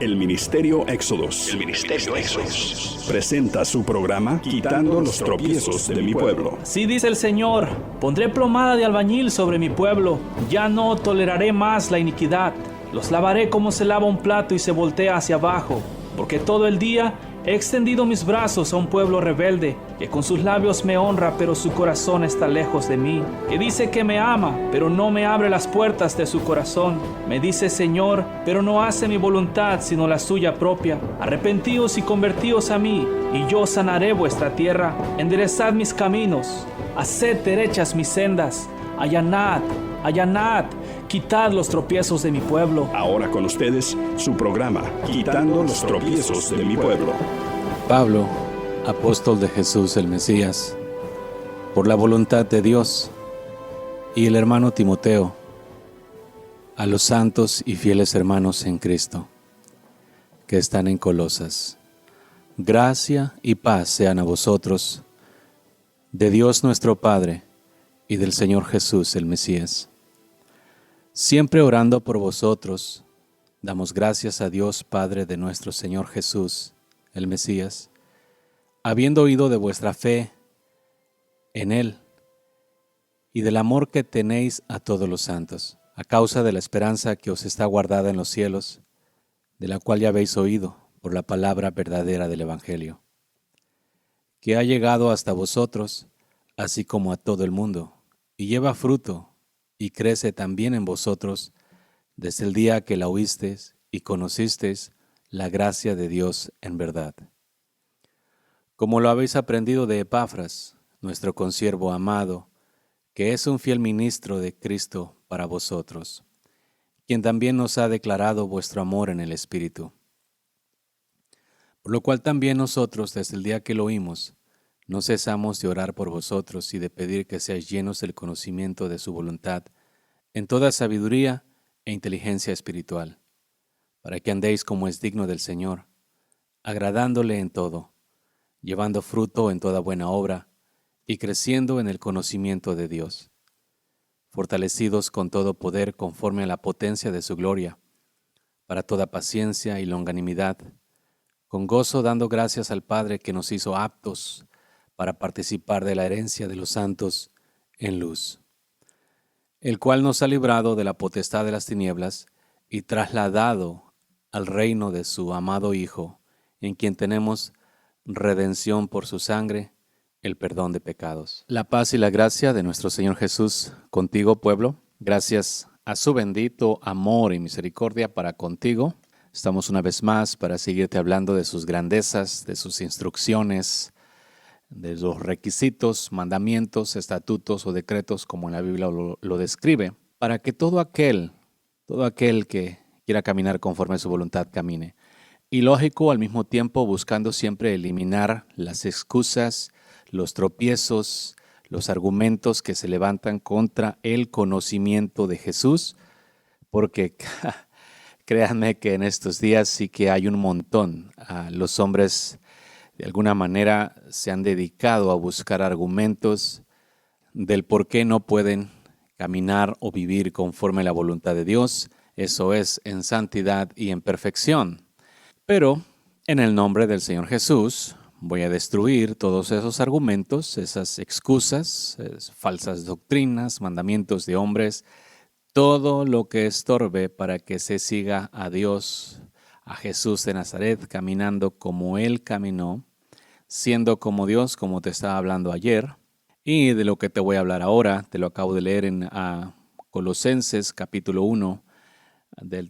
El Ministerio Éxodos. Presenta su programa Quitando los tropiezos de mi pueblo. Sí, dice el Señor, pondré plomada de albañil sobre mi pueblo. Ya no toleraré más la iniquidad. Los lavaré como se lava un plato y se voltea hacia abajo. Porque todo el día he extendido mis brazos a un pueblo rebelde, que con sus labios me honra, pero su corazón está lejos de mí. Que dice que me ama, pero no me abre las puertas de su corazón. Me dice Señor, pero no hace mi voluntad, sino la suya propia. Arrepentíos y convertíos a mí, y yo sanaré vuestra tierra. Enderezad mis caminos, haced derechas mis sendas. Allanad, allanad, quitad los tropiezos de mi pueblo. Ahora con ustedes, su programa Quitando los tropiezos de mi pueblo. Pablo, apóstol de Jesús el Mesías, por la voluntad de Dios, y el hermano Timoteo, a los santos y fieles hermanos en Cristo, que están en Colosas. Gracia y paz sean a vosotros, de Dios nuestro Padre, y del Señor Jesús el Mesías. Siempre orando por vosotros, damos gracias a Dios Padre de nuestro Señor Jesús, el Mesías, habiendo oído de vuestra fe en Él y del amor que tenéis a todos los santos, a causa de la esperanza que os está guardada en los cielos, de la cual ya habéis oído por la palabra verdadera del Evangelio, que ha llegado hasta vosotros, así como a todo el mundo, y lleva fruto, y crece también en vosotros, desde el día que la oísteis y conocisteis la gracia de Dios en verdad. Como lo habéis aprendido de Epafras, nuestro consiervo amado, que es un fiel ministro de Cristo para vosotros, quien también nos ha declarado vuestro amor en el Espíritu. Por lo cual también nosotros, desde el día que lo oímos, no cesamos de orar por vosotros y de pedir que seáis llenos del conocimiento de su voluntad, en toda sabiduría e inteligencia espiritual, para que andéis como es digno del Señor, agradándole en todo, llevando fruto en toda buena obra y creciendo en el conocimiento de Dios, fortalecidos con todo poder conforme a la potencia de su gloria, para toda paciencia y longanimidad, con gozo dando gracias al Padre que nos hizo aptos para participar de la herencia de los santos en luz, el cual nos ha librado de la potestad de las tinieblas y trasladado al reino de su amado Hijo, en quien tenemos redención por su sangre, el perdón de pecados. La paz y la gracia de nuestro Señor Jesús contigo, pueblo. Gracias a su bendito amor y misericordia para contigo. Estamos una vez más para seguirte hablando de sus grandezas, de sus instrucciones, de los requisitos, mandamientos, estatutos o decretos, como en la Biblia lo describe, para que todo aquel que quiera caminar conforme a su voluntad camine. Y lógico, al mismo tiempo, buscando siempre eliminar las excusas, los tropiezos, los argumentos que se levantan contra el conocimiento de Jesús, porque créanme que en estos días sí que hay un montón. Los hombres de alguna manera se han dedicado a buscar argumentos del por qué no pueden caminar o vivir conforme a la voluntad de Dios, eso es, en santidad y en perfección. Pero en el nombre del Señor Jesús voy a destruir todos esos argumentos, esas excusas, falsas doctrinas, mandamientos de hombres, todo lo que estorbe para que se siga a Dios, a Jesús de Nazaret, caminando como Él caminó, siendo como Dios, como te estaba hablando ayer. Y de lo que te voy a hablar ahora, te lo acabo de leer en Colosenses capítulo 1,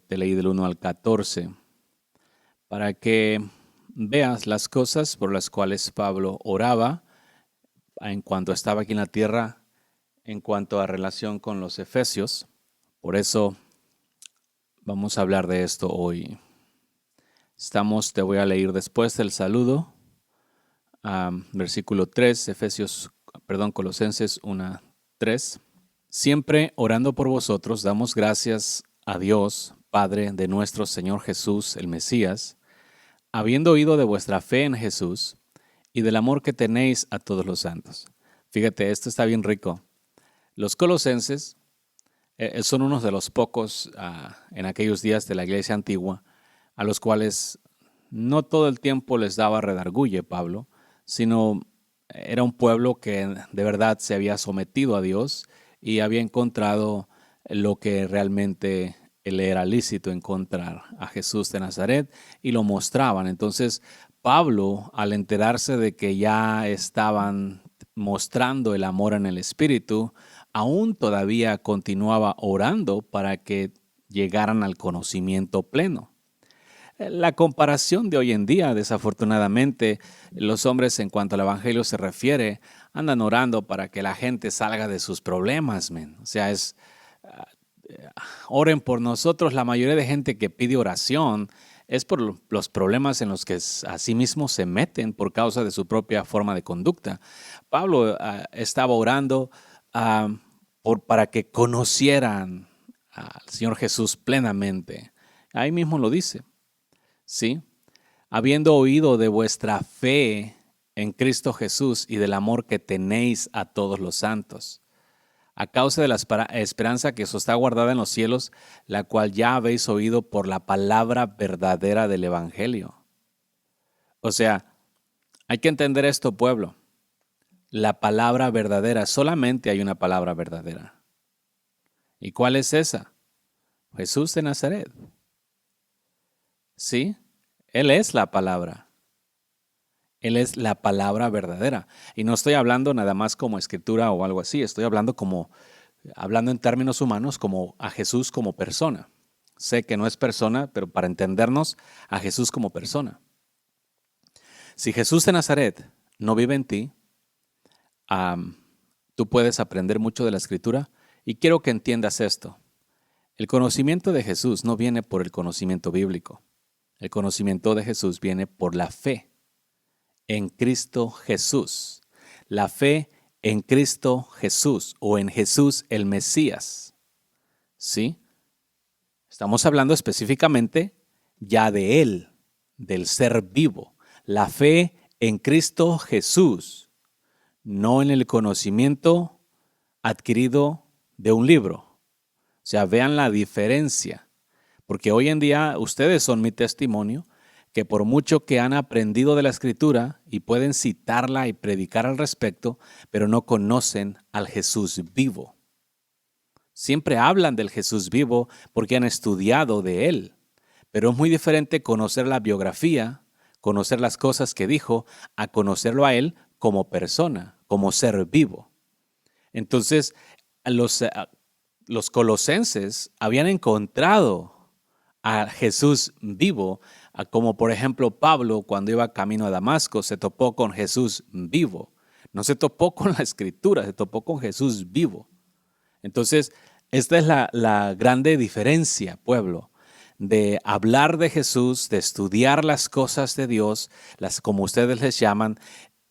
te leí del 1 al 14, para que veas las cosas por las cuales Pablo oraba en cuanto estaba aquí en la tierra, en cuanto a relación con los efesios. Por eso vamos a hablar de esto hoy. Te voy a leer después del saludo, versículo 3, Colosenses 1, 3. Siempre orando por vosotros, damos gracias a Dios, Padre de nuestro Señor Jesús, el Mesías, habiendo oído de vuestra fe en Jesús y del amor que tenéis a todos los santos. Fíjate, esto está bien rico. Los colosenses son unos de los pocos en aquellos días de la iglesia antigua a los cuales no todo el tiempo les daba redarguye Pablo, sino era un pueblo que de verdad se había sometido a Dios y había encontrado lo que realmente le era lícito encontrar a Jesús de Nazaret y lo mostraban. Entonces Pablo, al enterarse de que ya estaban mostrando el amor en el Espíritu, aún todavía continuaba orando para que llegaran al conocimiento pleno. La comparación de hoy en día, desafortunadamente, los hombres en cuanto al Evangelio se refiere, andan orando para que la gente salga de sus problemas, men. O sea, oren por nosotros. La mayoría de gente que pide oración es por los problemas en los que a sí mismos se meten por causa de su propia forma de conducta. Pablo estaba orando para que conocieran al Señor Jesús plenamente. Ahí mismo lo dice. ¿Sí? Habiendo oído de vuestra fe en Cristo Jesús y del amor que tenéis a todos los santos, a causa de la esperanza que os está guardada en los cielos, la cual ya habéis oído por la palabra verdadera del Evangelio. O sea, hay que entender esto, pueblo. La palabra verdadera, solamente hay una palabra verdadera. ¿Y cuál es esa? Jesús de Nazaret. ¿Sí? Él es la palabra. Él es la palabra verdadera. Y no estoy hablando nada más como escritura o algo así. Estoy hablando en términos humanos, como a Jesús como persona. Sé que no es persona, pero para entendernos, a Jesús como persona. Si Jesús de Nazaret no vive en ti, tú puedes aprender mucho de la escritura. Y quiero que entiendas esto. El conocimiento de Jesús no viene por el conocimiento bíblico. El conocimiento de Jesús viene por la fe en Cristo Jesús. La fe en Cristo Jesús o en Jesús el Mesías. ¿Sí? Estamos hablando específicamente ya de Él, del ser vivo. La fe en Cristo Jesús, no en el conocimiento adquirido de un libro. O sea, vean la diferencia. Porque hoy en día ustedes son mi testimonio, que por mucho que han aprendido de la Escritura y pueden citarla y predicar al respecto, pero no conocen al Jesús vivo. Siempre hablan del Jesús vivo porque han estudiado de Él, pero es muy diferente conocer la biografía, conocer las cosas que dijo, a conocerlo a Él como persona, como ser vivo. Entonces, los colosenses habían encontrado a Jesús vivo, como por ejemplo Pablo cuando iba camino a Damasco se topó con Jesús vivo. No se topó con la Escritura, se topó con Jesús vivo. Entonces, esta es la grande diferencia, pueblo, de hablar de Jesús, de estudiar las cosas de Dios, como ustedes les llaman,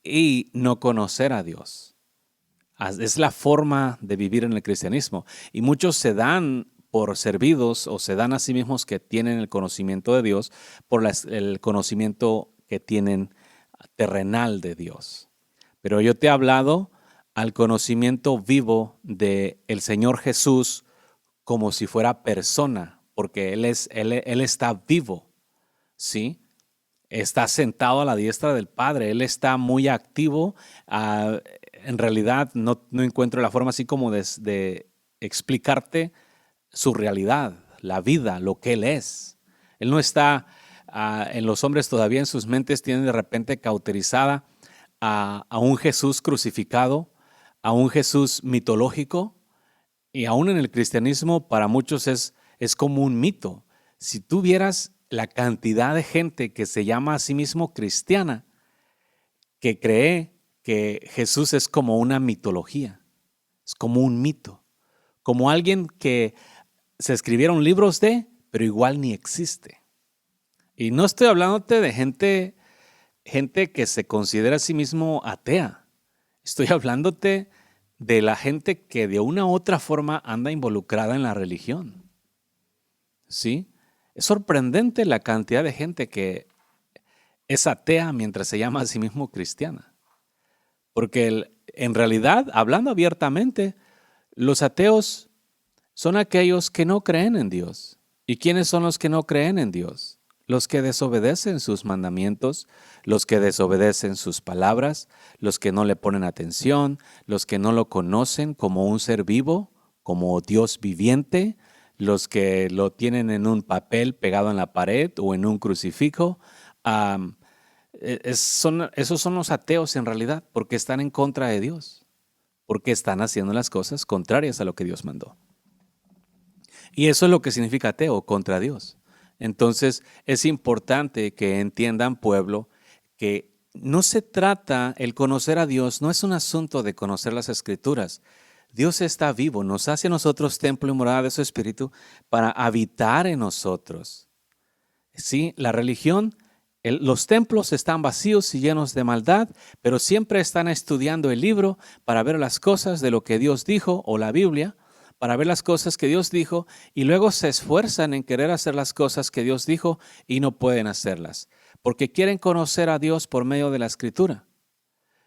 y no conocer a Dios. Es la forma de vivir en el cristianismo. Y muchos se dan por servidos o se dan a sí mismos que tienen el conocimiento de Dios por el conocimiento que tienen terrenal de Dios. Pero yo te he hablado al conocimiento vivo del Señor Jesús como si fuera persona, porque Él está vivo, ¿sí? Está sentado a la diestra del Padre, Él está muy activo. En realidad no encuentro la forma así como de explicarte su realidad, la vida, lo que Él es. Él no está en los hombres todavía, en sus mentes tienen de repente cauterizada a un Jesús crucificado, a un Jesús mitológico, y aún en el cristianismo para muchos es como un mito. Si tú vieras la cantidad de gente que se llama a sí mismo cristiana, que cree que Jesús es como una mitología, es como un mito, como alguien que se escribieron libros pero igual ni existe. Y no estoy hablándote de gente que se considera a sí mismo atea. Estoy hablándote de la gente que de una u otra forma anda involucrada en la religión. ¿Sí? Es sorprendente la cantidad de gente que es atea mientras se llama a sí mismo cristiana. Porque en realidad, hablando abiertamente, los ateos son aquellos que no creen en Dios. ¿Y quiénes son los que no creen en Dios? los que desobedecen sus mandamientos, los que desobedecen sus palabras, los que no le ponen atención, los que no lo conocen como un ser vivo, como Dios viviente, los que lo tienen en un papel pegado en la pared o en un crucifijo. Esos son los ateos en realidad, porque están en contra de Dios, porque están haciendo las cosas contrarias a lo que Dios mandó. Y eso es lo que significa ateo, contra Dios. Entonces es importante que entiendan, pueblo, que no se trata, el conocer a Dios no es un asunto de conocer las Escrituras. Dios está vivo, nos hace a nosotros templo y morada de su Espíritu para habitar en nosotros. Sí, la religión, los templos están vacíos y llenos de maldad, pero siempre están estudiando el libro para ver las cosas de lo que Dios dijo, o la Biblia, para ver las cosas que Dios dijo, y luego se esfuerzan en querer hacer las cosas que Dios dijo y no pueden hacerlas, porque quieren conocer a Dios por medio de la Escritura.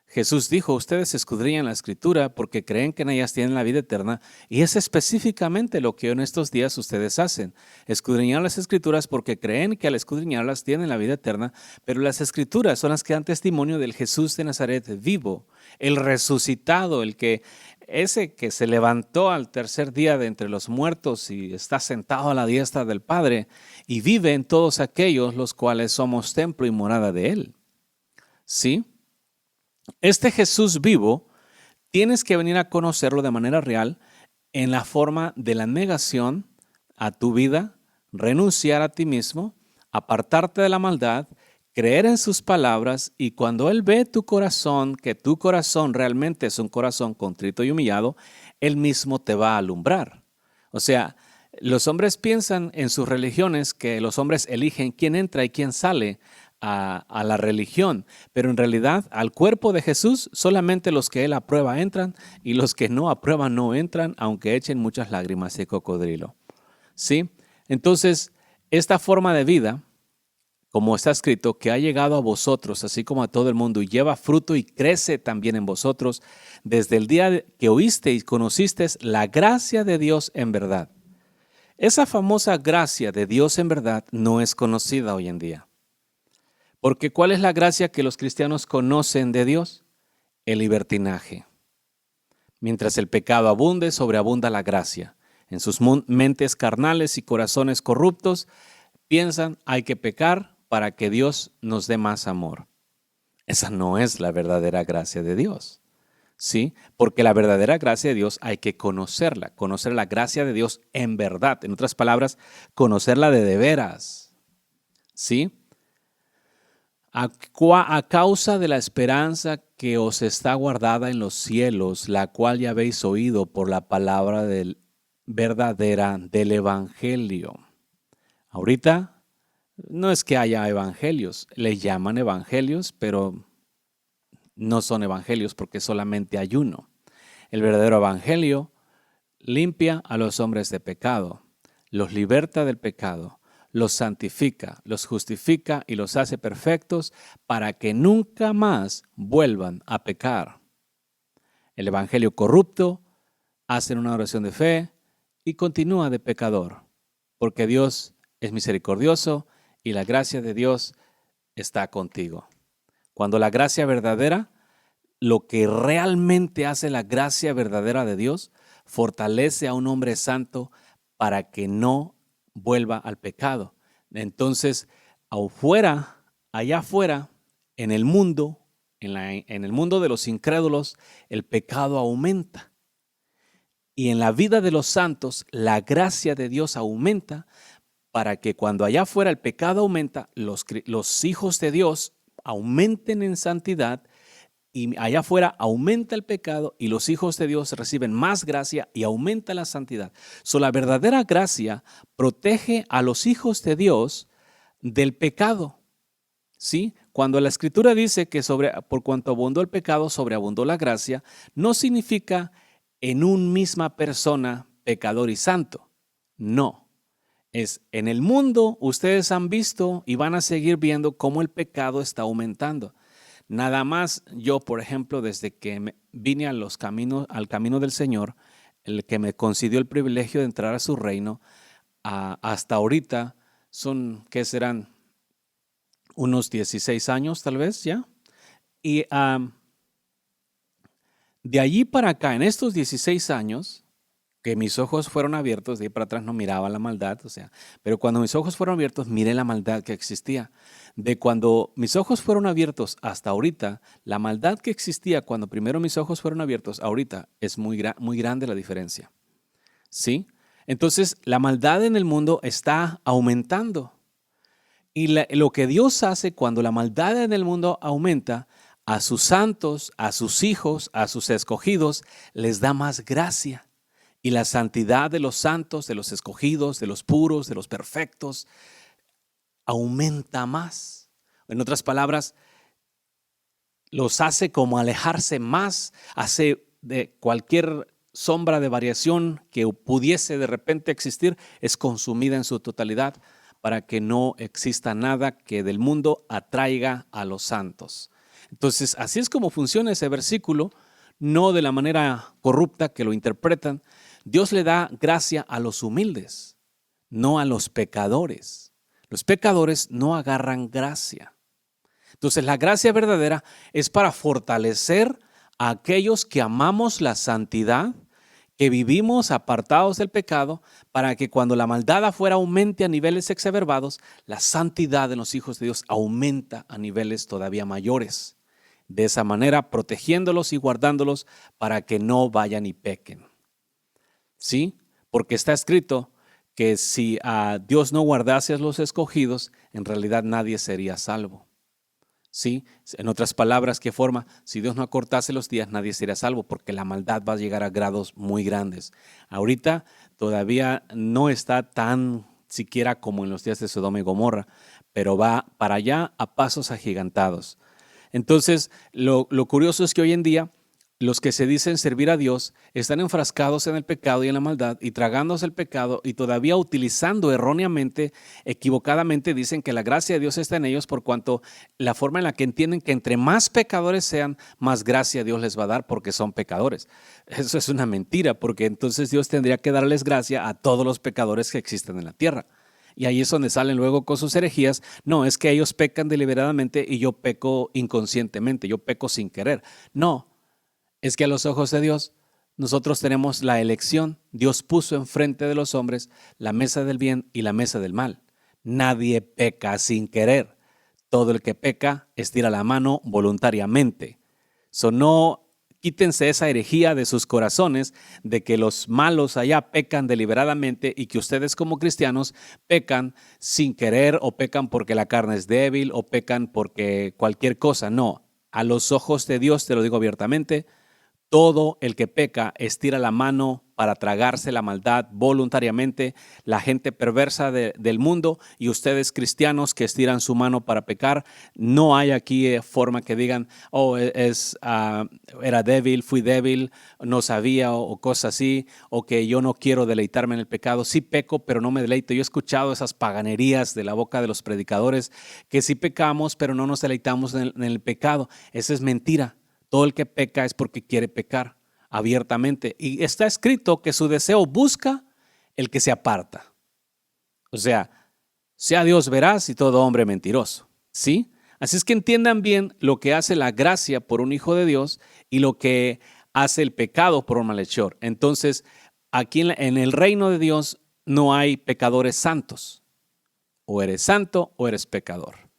Jesús dijo, ustedes escudriñan la Escritura porque creen que en ellas tienen la vida eterna, y es específicamente lo que en estos días ustedes hacen. Escudriñan las Escrituras porque creen que al escudriñarlas tienen la vida eterna, pero las Escrituras son las que dan testimonio del Jesús de Nazaret vivo, el resucitado, ese que se levantó al tercer día de entre los muertos y está sentado a la diestra del Padre y vive en todos aquellos los cuales somos templo y morada de Él. ¿Sí? Este Jesús vivo, tienes que venir a conocerlo de manera real en la forma de la negación a tu vida, renunciar a ti mismo, apartarte de la maldad, creer en sus palabras, y cuando Él ve tu corazón, que tu corazón realmente es un corazón contrito y humillado, Él mismo te va a alumbrar. O sea, los hombres piensan en sus religiones que los hombres eligen quién entra y quién sale a la religión, pero en realidad al cuerpo de Jesús solamente los que Él aprueba entran, y los que no aprueban no entran, aunque echen muchas lágrimas de cocodrilo. ¿Sí? Entonces, esta forma de vida, como está escrito, que ha llegado a vosotros, así como a todo el mundo, y lleva fruto y crece también en vosotros, desde el día que oíste y conocisteis la gracia de Dios en verdad. Esa famosa gracia de Dios en verdad no es conocida hoy en día. Porque ¿cuál es la gracia que los cristianos conocen de Dios? El libertinaje. Mientras el pecado abunde, sobreabunda la gracia. En sus mentes carnales y corazones corruptos, piensan hay que pecar para que Dios nos dé más amor. Esa no es la verdadera gracia de Dios. ¿Sí? Porque la verdadera gracia de Dios hay que conocerla, conocer la gracia de Dios en verdad. En otras palabras, conocerla de veras. ¿Sí? A causa de la esperanza que os está guardada en los cielos, la cual ya habéis oído por la palabra verdadera del Evangelio. Ahorita no es que haya evangelios, le llaman evangelios, pero no son evangelios porque solamente hay uno. El verdadero evangelio limpia a los hombres de pecado, los liberta del pecado, los santifica, los justifica y los hace perfectos para que nunca más vuelvan a pecar. El evangelio corrupto hace una oración de fe y continúa de pecador, porque Dios es misericordioso y la gracia de Dios está contigo. Cuando la gracia verdadera, lo que realmente hace la gracia verdadera de Dios, fortalece a un hombre santo para que no vuelva al pecado. Entonces, allá afuera, en el mundo, en el mundo de los incrédulos, el pecado aumenta. Y en la vida de los santos, la gracia de Dios aumenta para que cuando allá afuera el pecado aumenta, los hijos de Dios aumenten en santidad, y allá afuera aumenta el pecado y los hijos de Dios reciben más gracia y aumenta la santidad. La verdadera gracia protege a los hijos de Dios del pecado. ¿Sí? Cuando la Escritura dice que por cuanto abundó el pecado, sobreabundó la gracia, no significa en una misma persona pecador y santo. No. Es en el mundo ustedes han visto y van a seguir viendo cómo el pecado está aumentando. Nada más yo, por ejemplo, desde que vine al camino del Señor, el que me concedió el privilegio de entrar a su reino, hasta ahorita son, ¿qué serán? unos 16 años tal vez ya. Y de allí para acá, en estos 16 años, que mis ojos fueron abiertos, de ahí para atrás no miraba la maldad, pero cuando mis ojos fueron abiertos, miré la maldad que existía. De cuando mis ojos fueron abiertos hasta ahorita, la maldad que existía cuando primero mis ojos fueron abiertos, ahorita es muy grande la diferencia. ¿Sí? Entonces, la maldad en el mundo está aumentando. Y lo que Dios hace cuando la maldad en el mundo aumenta, a sus santos, a sus hijos, a sus escogidos, les da más gracia. Y la santidad de los santos, de los escogidos, de los puros, de los perfectos, aumenta más. En otras palabras, los hace como alejarse más, hace de cualquier sombra de variación que pudiese de repente existir, es consumida en su totalidad para que no exista nada que del mundo atraiga a los santos. Entonces, así es como funciona ese versículo, no de la manera corrupta que lo interpretan. Dios le da gracia a los humildes, no a los pecadores. Los pecadores no agarran gracia. Entonces, la gracia verdadera es para fortalecer a aquellos que amamos la santidad, que vivimos apartados del pecado, para que cuando la maldad afuera aumente a niveles exacerbados, la santidad de los hijos de Dios aumenta a niveles todavía mayores. De esa manera, protegiéndolos y guardándolos para que no vayan y pequen. ¿Sí? Porque está escrito que si a Dios no guardase a los escogidos, en realidad nadie sería salvo. ¿Sí? En otras palabras, ¿qué forma? Si Dios no acortase los días, nadie sería salvo, porque la maldad va a llegar a grados muy grandes. Ahorita todavía no está tan siquiera como en los días de Sodoma y Gomorra, pero va para allá a pasos agigantados. Entonces, lo curioso es que hoy en día los que se dicen servir a Dios están enfrascados en el pecado y en la maldad y tragándose el pecado y todavía utilizando erróneamente, equivocadamente, dicen que la gracia de Dios está en ellos por cuanto la forma en la que entienden que entre más pecadores sean, más gracia Dios les va a dar porque son pecadores. Eso es una mentira, porque entonces Dios tendría que darles gracia a todos los pecadores que existen en la tierra. Y ahí es donde salen luego con sus herejías. No, es que ellos pecan deliberadamente y yo peco inconscientemente, yo peco sin querer. No, es que a los ojos de Dios nosotros tenemos la elección. Dios puso enfrente de los hombres la mesa del bien y la mesa del mal. Nadie peca sin querer. Todo el que peca estira la mano voluntariamente. No quítense esa herejía de sus corazones de que los malos allá pecan deliberadamente y que ustedes como cristianos pecan sin querer o pecan porque la carne es débil o pecan porque cualquier cosa. No, a los ojos de Dios, te lo digo abiertamente, todo el que peca estira la mano para tragarse la maldad voluntariamente, la gente perversa del mundo y ustedes cristianos que estiran su mano para pecar. No hay aquí forma que digan, era débil, fui débil, no sabía o cosas así, o que yo no quiero deleitarme en el pecado. Sí peco, pero no me deleito. Yo he escuchado esas paganerías de la boca de los predicadores que sí pecamos, pero no nos deleitamos en el pecado. Esa es mentira. Todo el que peca es porque quiere pecar abiertamente. Y está escrito que su deseo busca el que se aparta. O sea Dios veraz y todo hombre mentiroso. ¿Sí? Así es que entiendan bien lo que hace la gracia por un hijo de Dios y lo que hace el pecado por un malhechor. Entonces, aquí en el reino de Dios no hay pecadores santos. O eres santo o eres pecador.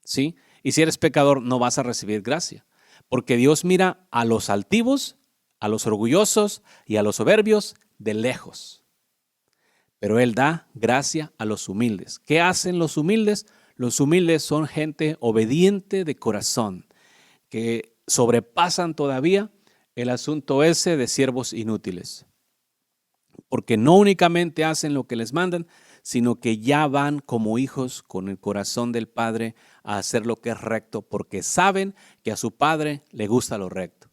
¿Sí? Y si eres pecador no vas a recibir gracia. Porque Dios mira a los altivos, a los orgullosos y a los soberbios de lejos. Pero Él da gracia a los humildes. ¿Qué hacen los humildes? Los humildes son gente obediente de corazón, que sobrepasan todavía el asunto ese de siervos inútiles. Porque no únicamente hacen lo que les mandan, sino que ya van como hijos con el corazón del Padre a hacer lo que es recto, porque saben que a su Padre le gusta lo recto.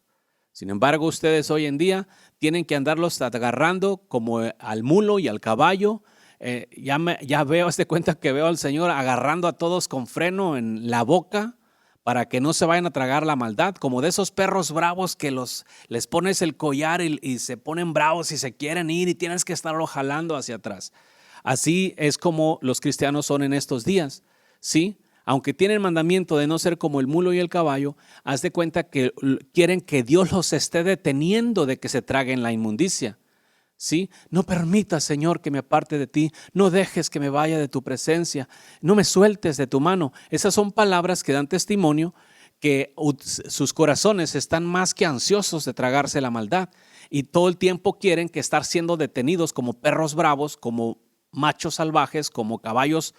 Sin embargo, ustedes hoy en día tienen que andarlos agarrando como al mulo y al caballo. Ya veo, hazte cuenta que veo al Señor agarrando a todos con freno en la boca para que no se vayan a tragar la maldad, como de esos perros bravos que les pones el collar y se ponen bravos y se quieren ir y tienes que estarlo jalando hacia atrás. Así es como los cristianos son en estos días, ¿sí? aunque tienen mandamiento de no ser como el mulo y el caballo, haz de cuenta que quieren que Dios los esté deteniendo de que se traguen la inmundicia. ¿Sí? No permitas, Señor, que me aparte de ti. No dejes que me vaya de tu presencia. No me sueltes de tu mano. Esas son palabras que dan testimonio que sus corazones están más que ansiosos de tragarse la maldad. Y todo el tiempo quieren que estar siendo detenidos como perros bravos, como machos salvajes, como caballos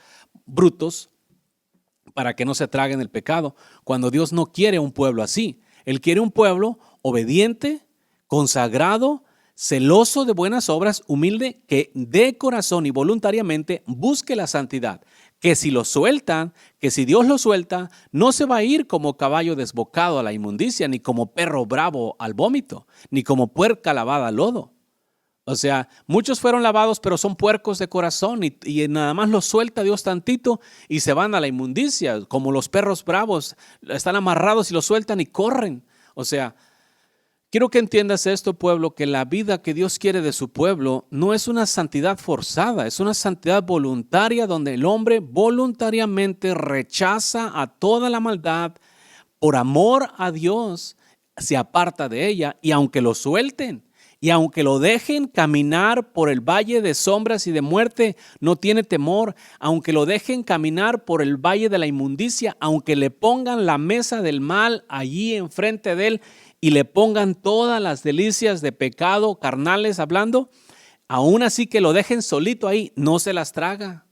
brutos, para que no se traguen el pecado, cuando Dios no quiere un pueblo así. Él quiere un pueblo obediente, consagrado, celoso de buenas obras, humilde, que de corazón y voluntariamente busque la santidad. Que si lo sueltan, que si Dios lo suelta, no se va a ir como caballo desbocado a la inmundicia, ni como perro bravo al vómito, ni como puerca lavada al lodo. O sea, muchos fueron lavados, pero son puercos de corazón y nada más los suelta Dios tantito y se van a la inmundicia, como los perros bravos, están amarrados y los sueltan y corren. O sea, quiero que entiendas esto, pueblo, que la vida que Dios quiere de su pueblo no es una santidad forzada, es una santidad voluntaria donde el hombre voluntariamente rechaza a toda la maldad, por amor a Dios, se aparta de ella y aunque lo suelten, y aunque lo dejen caminar por el valle de sombras y de muerte, no tiene temor. Aunque lo dejen caminar por el valle de la inmundicia, aunque le pongan la mesa del mal allí enfrente de él y le pongan todas las delicias de pecado carnales hablando, aún así que lo dejen solito ahí, no se las traga.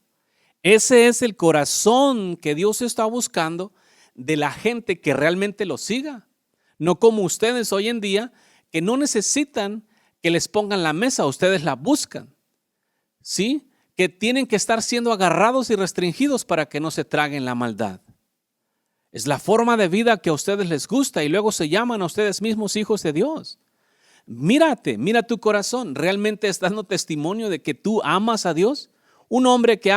Ese es el corazón que Dios está buscando de la gente que realmente lo siga. No como ustedes hoy en día que no necesitan que les pongan la mesa, ustedes la buscan, ¿sí? Que tienen que estar siendo agarrados y restringidos para que no se traguen la maldad. Es la forma de vida que a ustedes les gusta y luego se llaman a ustedes mismos hijos de Dios. Mírate, mira tu corazón, ¿realmente estás dando testimonio de que tú amas a Dios? Un hombre que